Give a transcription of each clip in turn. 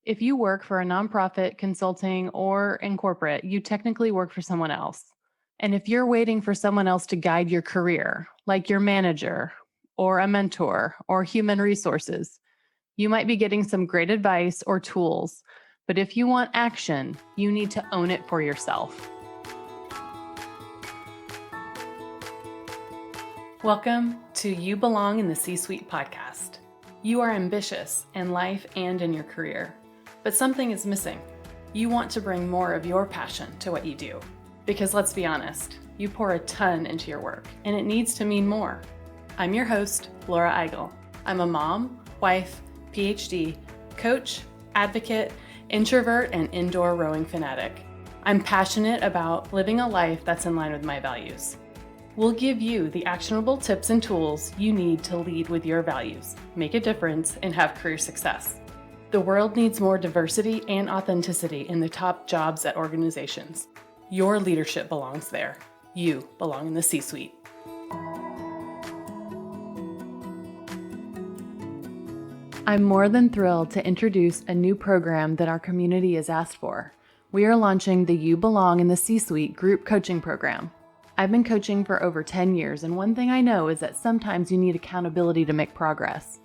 If you work for a nonprofit, consulting, or in corporate, you technically work for someone else. And if you're waiting for someone else to guide your career, like your manager or a mentor or human resources, you might be getting some great advice or tools. But if you want action, you need to own it for yourself. Welcome to You Belong in the C-Suite podcast. You are ambitious in life and in your career, but something is missing. You want to bring more of your passion to what you do. Because let's be honest, you pour a ton into your work, and it needs to mean more. I'm your host, Laura Eigel. I'm a mom, wife, PhD, coach, advocate, introvert, and indoor rowing fanatic. I'm passionate about living a life that's in line with my values. We'll give you the actionable tips and tools you need to lead with your values, make a difference, and have career success. The world needs more diversity and authenticity in the top jobs at organizations. Your leadership belongs there. You belong in the C-Suite. I'm more than thrilled to introduce a new program that our community has asked for. We are launching the You Belong in the C-Suite group coaching program. I've been coaching for over 10 years, and one thing I know is that sometimes you need accountability to make progress.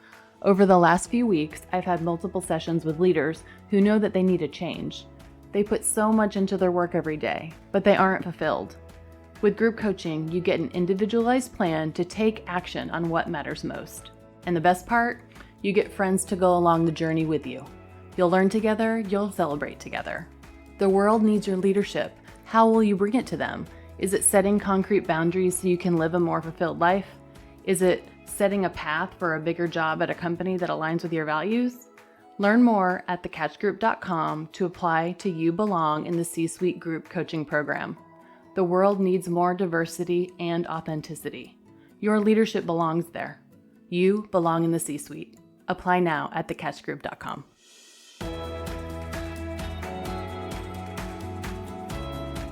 Over the last few weeks, I've had multiple sessions with leaders who know that they need a change. They put so much into their work every day, but they aren't fulfilled. With group coaching, you get an individualized plan to take action on what matters most. And the best part, you get friends to go along the journey with you. You'll learn together, you'll celebrate together. The world needs your leadership. How will you bring it to them? Is it setting concrete boundaries so you can live a more fulfilled life? Is it setting a path for a bigger job at a company that aligns with your values? Learn more at thecatchgroup.com to apply to You Belong in the C-Suite group coaching program. The world needs more diversity and authenticity. Your leadership belongs there. You belong in the C-Suite. Apply now at thecatchgroup.com.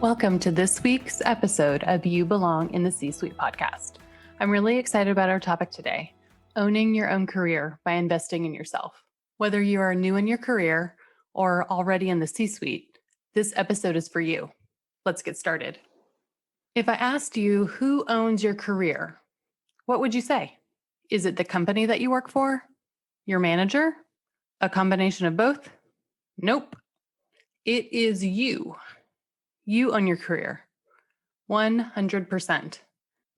Welcome to this week's episode of You Belong in the C-Suite podcast. I'm really excited about our topic today, owning your own career by investing in yourself. Whether you are new in your career or already in the C-Suite, this episode is for you. Let's get started. If I asked you who owns your career, what would you say? Is it the company that you work for? Your manager? A combination of both? Nope. It is you. You own your career. 100%.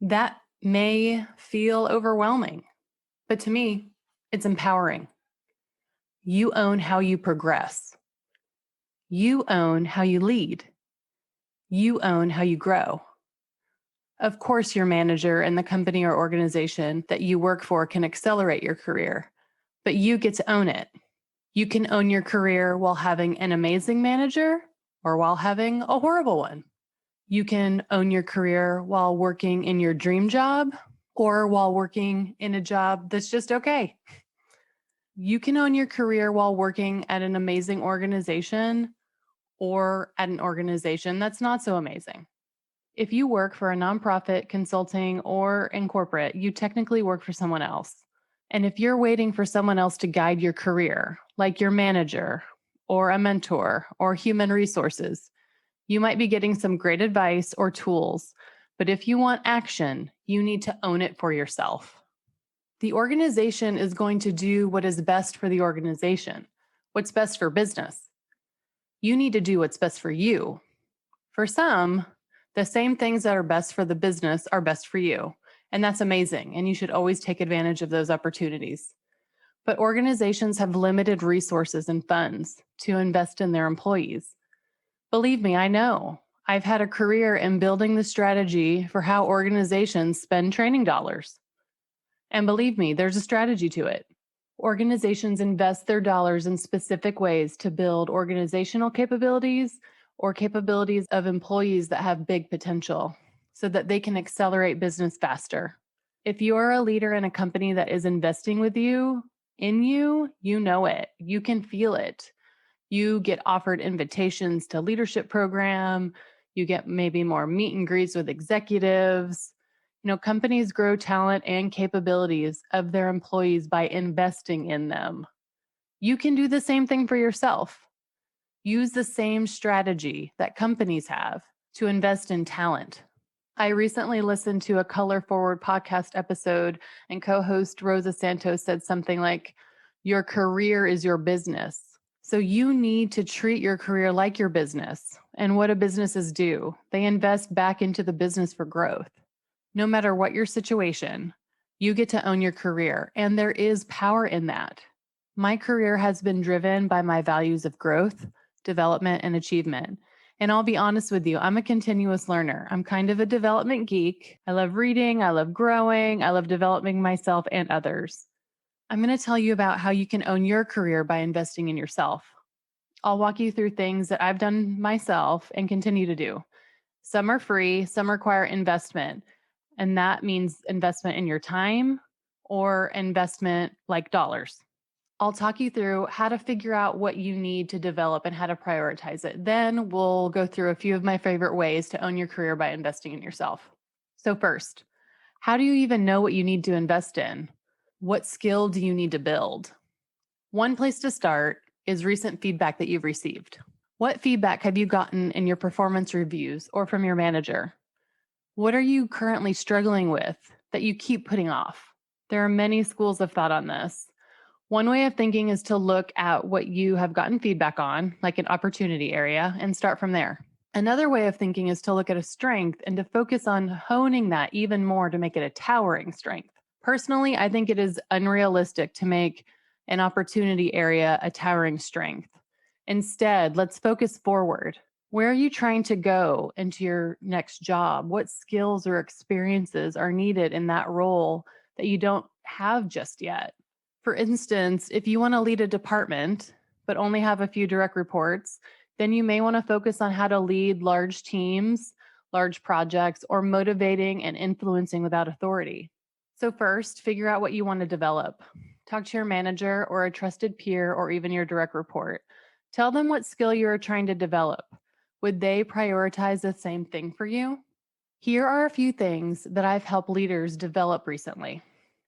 That may feel overwhelming, but to me, it's empowering. You own how you progress. You own how you lead. You own how you grow. Of course, your manager and the company or organization that you work for can accelerate your career, but you get to own it. You can own your career while having an amazing manager or while having a horrible one. You can own your career while working in your dream job or while working in a job that's just okay. You can own your career while working at an amazing organization or at an organization that's not so amazing. If you work for a nonprofit, consulting, or in corporate, you technically work for someone else. And if you're waiting for someone else to guide your career, like your manager or a mentor or human resources, you might be getting some great advice or tools, but if you want action, you need to own it for yourself. The organization is going to do what is best for the organization, what's best for business. You need to do what's best for you. For some, the same things that are best for the business are best for you, and that's amazing, and you should always take advantage of those opportunities. But organizations have limited resources and funds to invest in their employees. Believe me, I know. I've had a career in building the strategy for how organizations spend training dollars. And believe me, there's a strategy to it. Organizations invest their dollars in specific ways to build organizational capabilities or capabilities of employees that have big potential so that they can accelerate business faster. If you're a leader in a company that is investing with you, in you, you know it. You can feel it. You get offered invitations to leadership program. You get maybe more meet and greets with executives. Companies grow talent and capabilities of their employees by investing in them. You can do the same thing for yourself. Use the same strategy that companies have to invest in talent. I recently listened to a Color Forward podcast episode, and co host Rosa Santos said something like, "Your career is your business." So you need to treat your career like your business. And what do businesses do? They invest back into the business for growth. No matter what your situation, you get to own your career, and there is power in that. My career has been driven by my values of growth, development, and achievement. And I'll be honest with you, I'm a continuous learner. I'm kind of a development geek. I love reading, I love growing, I love developing myself and others. I'm going to tell you about how you can own your career by investing in yourself. I'll walk you through things that I've done myself and continue to do. Some are free, some require investment. And that means investment in your time or investment like dollars. I'll talk you through how to figure out what you need to develop and how to prioritize it. Then we'll go through a few of my favorite ways to own your career by investing in yourself. So, first, how do you even know what you need to invest in? What skill do you need to build? One place to start is recent feedback that you've received. What feedback have you gotten in your performance reviews or from your manager? What are you currently struggling with that you keep putting off? There are many schools of thought on this. One way of thinking is to look at what you have gotten feedback on, like an opportunity area, and start from there. Another way of thinking is to look at a strength and to focus on honing that even more to make it a towering strength. Personally, I think it is unrealistic to make an opportunity area a towering strength. Instead, let's focus forward. Where are you trying to go into your next job? What skills or experiences are needed in that role that you don't have just yet? For instance, if you want to lead a department, but only have a few direct reports, then you may want to focus on how to lead large teams, large projects, or motivating and influencing without authority. So, first, figure out what you want to develop. Talk to your manager or a trusted peer or even your direct report. Tell them what skill you are trying to develop. Would they prioritize the same thing for you? Here are a few things that I've helped leaders develop recently.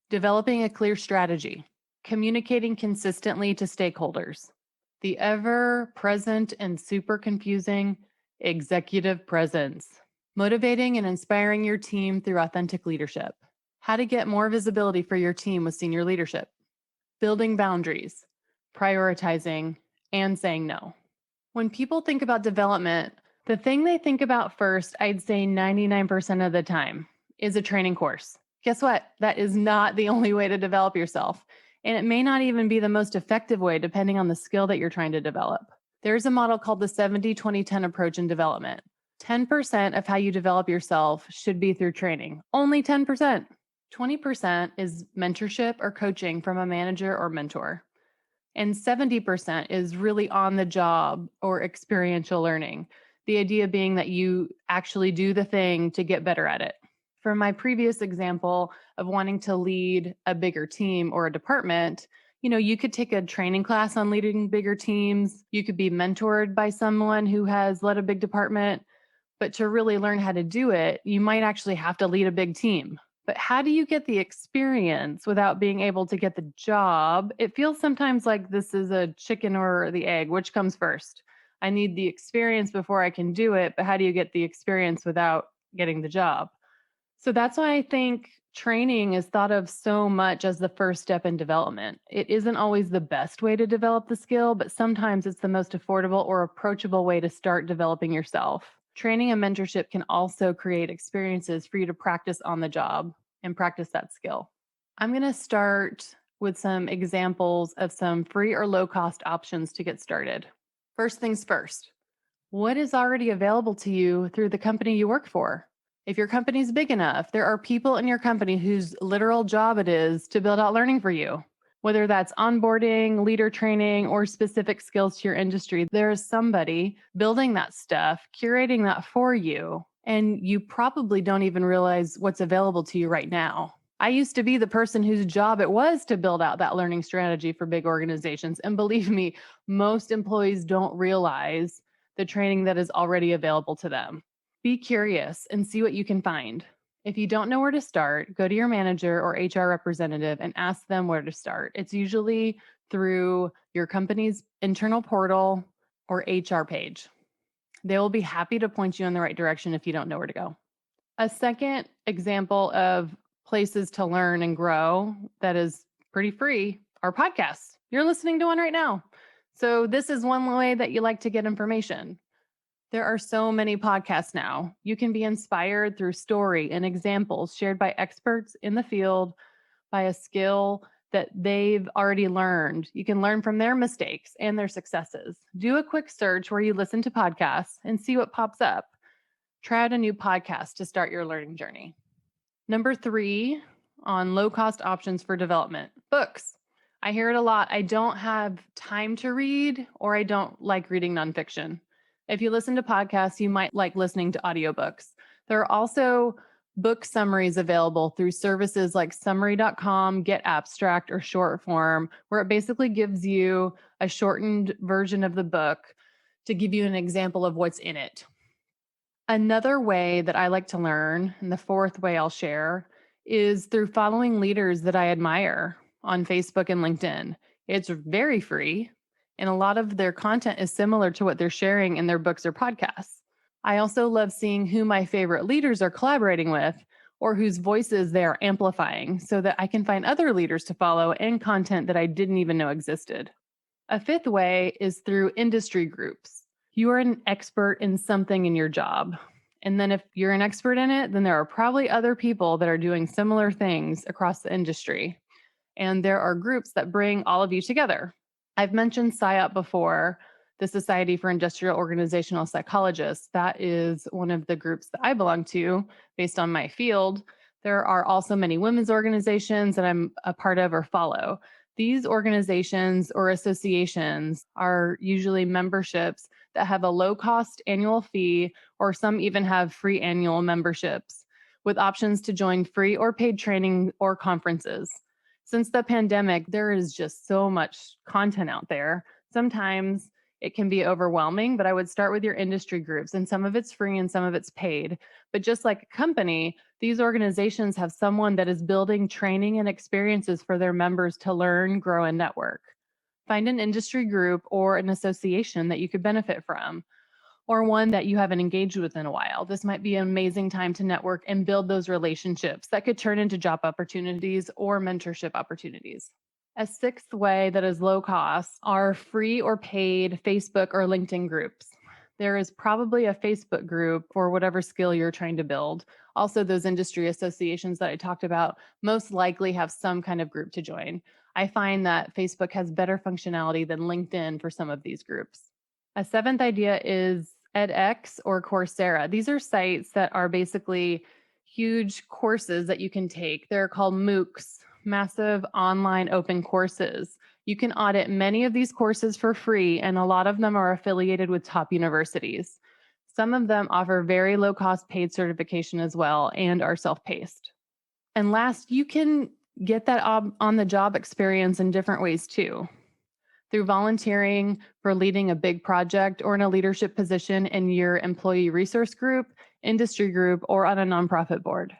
Developing a clear strategy, communicating consistently to stakeholders, the ever present and super confusing executive presence, motivating and inspiring your team through authentic leadership, how to get more visibility for your team with senior leadership, building boundaries, prioritizing, and saying no. When people think about development, the thing they think about first, I'd say 99% of the time, is a training course. Guess what? That is not the only way to develop yourself. And it may not even be the most effective way, depending on the skill that you're trying to develop. There's a model called the 70-20-10 approach in development. 10% of how you develop yourself should be through training. Only 10%. 20% is mentorship or coaching from a manager or mentor. And 70% is really on the job or experiential learning. The idea being that you actually do the thing to get better at it. For my previous example of wanting to lead a bigger team or a department, you could take a training class on leading bigger teams. You could be mentored by someone who has led a big department. But to really learn how to do it, you might actually have to lead a big team. But how do you get the experience without being able to get the job? It feels sometimes like this is a chicken or the egg. Which comes first? I need the experience before I can do it, but how do you get the experience without getting the job? So that's why I think training is thought of so much as the first step in development. It isn't always the best way to develop the skill, but sometimes it's the most affordable or approachable way to start developing yourself. Training and mentorship can also create experiences for you to practice on the job and practice that skill. I'm going to start with some examples of some free or low cost options to get started. First things first, what is already available to you through the company you work for? If your company is big enough, there are people in your company whose literal job it is to build out learning for you. Whether that's onboarding, leader training, or specific skills to your industry, there is somebody building that stuff, curating that for you, and you probably don't even realize what's available to you right now. I used to be the person whose job it was to build out that learning strategy for big organizations. And believe me, most employees don't realize the training that is already available to them. Be curious and see what you can find. If you don't know where to start, go to your manager or HR representative and ask them where to start. It's usually through your company's internal portal or HR page. They will be happy to point you in the right direction if you don't know where to go. A second example of places to learn and grow that is pretty free are podcasts. You're listening to one right now. So this is one way that you like to get information. There are so many podcasts now. You can be inspired through story and examples shared by experts in the field, by a skill that they've already learned. You can learn from their mistakes and their successes. Do a quick search where you listen to podcasts and see what pops up. Try out a new podcast to start your learning journey. Number 3 on low-cost options for development, books. I hear it a lot. I don't have time to read, or I don't like reading nonfiction. If you listen to podcasts, you might like listening to audiobooks. There are also book summaries available through services like summary.com, Get Abstract, or Shortform, where it basically gives you a shortened version of the book to give you an example of what's in it. Another way that I like to learn, and the fourth way I'll share, is through following leaders that I admire on Facebook and LinkedIn. It's very free, and a lot of their content is similar to what they're sharing in their books or podcasts. I also love seeing who my favorite leaders are collaborating with or whose voices they are amplifying so that I can find other leaders to follow and content that I didn't even know existed. A fifth way is through industry groups. You are an expert in something in your job. And then if you're an expert in it, then there are probably other people that are doing similar things across the industry. And there are groups that bring all of you together. I've mentioned SIOP before, the Society for Industrial Organizational Psychologists. That is one of the groups that I belong to based on my field. There are also many women's organizations that I'm a part of or follow. These organizations or associations are usually memberships that have a low-cost annual fee, or some even have free annual memberships with options to join free or paid training or conferences. Since the pandemic, there is just so much content out there. Sometimes it can be overwhelming, but I would start with your industry groups, and some of it's free and some of it's paid. But just like a company, these organizations have someone that is building training and experiences for their members to learn, grow, and network. Find an industry group or an association that you could benefit from, or one that you haven't engaged with in a while. This might be an amazing time to network and build those relationships that could turn into job opportunities or mentorship opportunities. A sixth way that is low cost are free or paid Facebook or LinkedIn groups. There is probably a Facebook group for whatever skill you're trying to build. Also, those industry associations that I talked about most likely have some kind of group to join. I find that Facebook has better functionality than LinkedIn for some of these groups. A seventh idea is edX or Coursera. These are sites that are basically huge courses that you can take. They're called MOOCs, massive online open courses. You can audit many of these courses for free, and a lot of them are affiliated with top universities. Some of them offer very low cost paid certification as well and are self-paced. And last, you can get that on the job experience in different ways too. Through volunteering for leading a big project or in a leadership position in your employee resource group, industry group, or on a nonprofit board.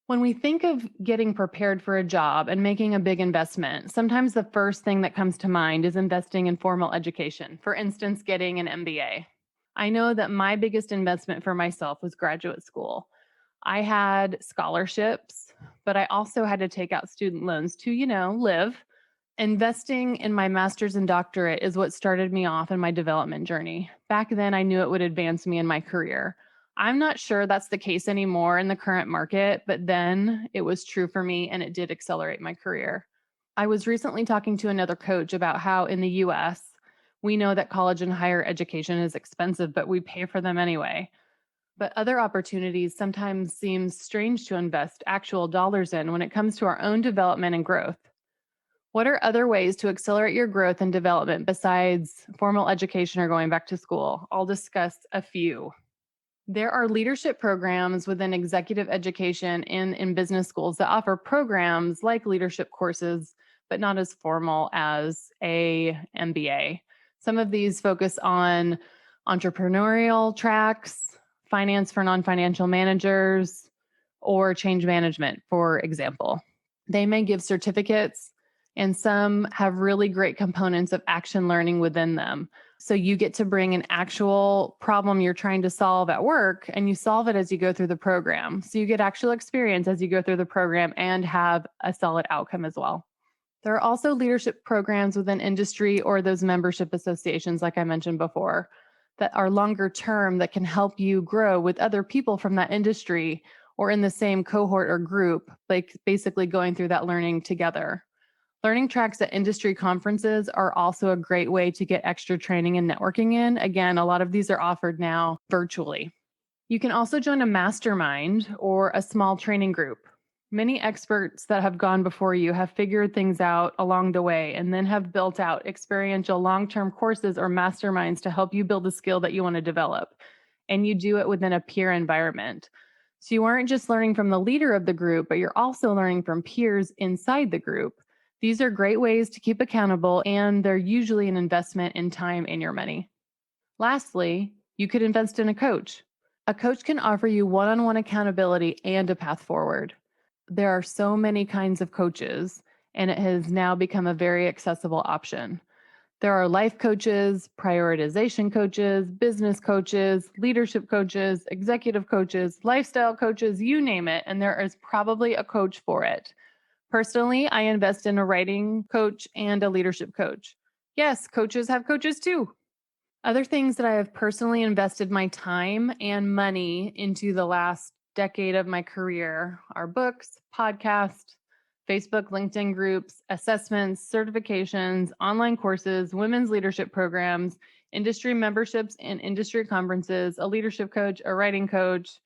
When we think of getting prepared for a job and making a big investment, sometimes the first thing that comes to mind is investing in formal education. For instance, getting an MBA. I know that my biggest investment for myself was graduate school. I had scholarships, but I also had to take out student loans to, live. Investing in my master's and doctorate is what started me off in my development journey. Back then, I knew it would advance me in my career. I'm not sure that's the case anymore in the current market, but then it was true for me and it did accelerate my career. I was recently talking to another coach about how in the US, we know that college and higher education is expensive, but we pay for them anyway. But other opportunities sometimes seem strange to invest actual dollars in when it comes to our own development and growth. What are other ways to accelerate your growth and development besides formal education or going back to school? I'll discuss a few. There are leadership programs within executive education and in business schools that offer programs like leadership courses, but not as formal as a MBA. Some of these focus on entrepreneurial tracks, finance for non-financial managers, or change management, for example. They may give certificates and some have really great components of action learning within them. So you get to bring an actual problem you're trying to solve at work, and you solve it as you go through the program. So you get actual experience as you go through the program and have a solid outcome as well. There are also leadership programs within industry or those membership associations, like I mentioned before, that are longer term that can help you grow with other people from that industry or in the same cohort or group, like basically going through that learning together. Learning tracks at industry conferences are also a great way to get extra training and networking in. Again, a lot of these are offered now virtually. You can also join a mastermind or a small training group. Many experts that have gone before you have figured things out along the way and then have built out experiential long-term courses or masterminds to help you build a skill that you want to develop. And you do it within a peer environment. So you aren't just learning from the leader of the group, but you're also learning from peers inside the group. These are great ways to keep accountable, and they're usually an investment in time and your money. Lastly, you could invest in a coach. A coach can offer you one-on-one accountability and a path forward. There are so many kinds of coaches, and it has now become a very accessible option. There are life coaches, prioritization coaches, business coaches, leadership coaches, executive coaches, lifestyle coaches, you name it, and there is probably a coach for it. Personally, I invest in a writing coach and a leadership coach. Yes, coaches have coaches too. Other things that I have personally invested my time and money into the last decade of my career are books, podcasts, Facebook, LinkedIn groups, assessments, certifications, online courses, women's leadership programs, industry memberships and industry conferences, a leadership coach, a writing coach.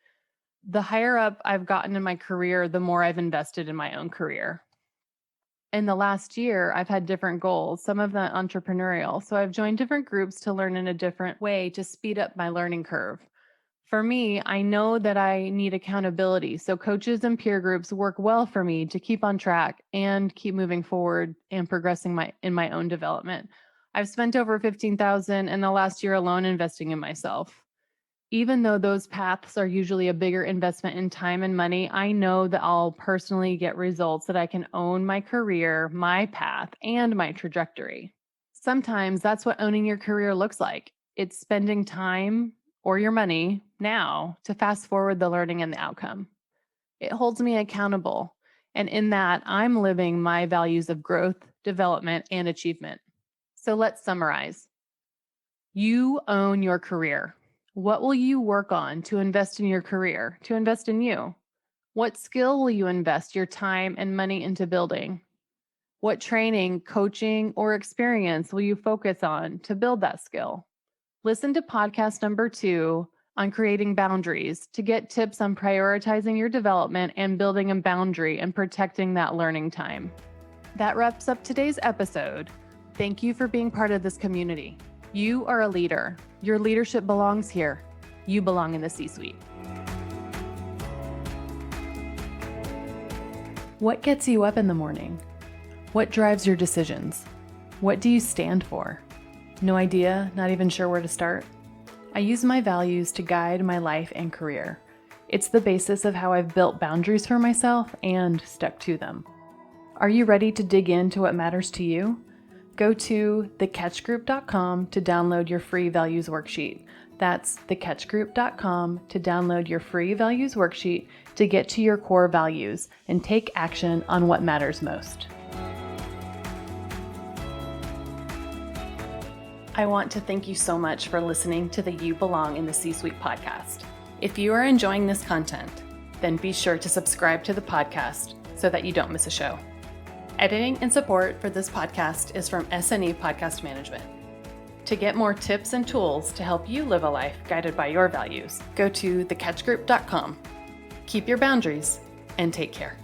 The higher up I've gotten in my career, the more I've invested in my own career. In the last year, I've had different goals, some of them entrepreneurial. So I've joined different groups to learn in a different way to speed up my learning curve. For me, I know that I need accountability. So coaches and peer groups work well for me to keep on track and keep moving forward and progressing in my own development. I've spent over $15,000 in the last year alone investing in myself. Even though those paths are usually a bigger investment in time and money, I know that I'll personally get results that I can own my career, my path, and my trajectory. Sometimes that's what owning your career looks like. It's spending time or your money now to fast forward the learning and the outcome. It holds me accountable. And in that, I'm living my values of growth, development, and achievement. So let's summarize. You own your career. What will you work on to invest in your career, to invest in you? What skill will you invest your time and money into building? What training, coaching, or experience will you focus on to build that skill? Listen to podcast number 2 on creating boundaries to get tips on prioritizing your development and building a boundary and protecting that learning time. That wraps up today's episode. Thank you for being part of this community. You are a leader. Your leadership belongs here. You belong in the C-suite. What gets you up in the morning? What drives your decisions? What do you stand for? No idea, not even sure where to start? I use my values to guide my life and career. It's the basis of how I've built boundaries for myself and stuck to them. Are you ready to dig into what matters to you? Go to thecatchgroup.com to download your free values worksheet. That's thecatchgroup.com to download your free values worksheet to get to your core values and take action on what matters most. I want to thank you so much for listening to the You Belong in the C-Suite podcast. If you are enjoying this content, then be sure to subscribe to the podcast so that you don't miss a show. Editing and support for this podcast is from SNE Podcast Management. To get more tips and tools to help you live a life guided by your values, go to thecatchgroup.com. Keep your boundaries and take care.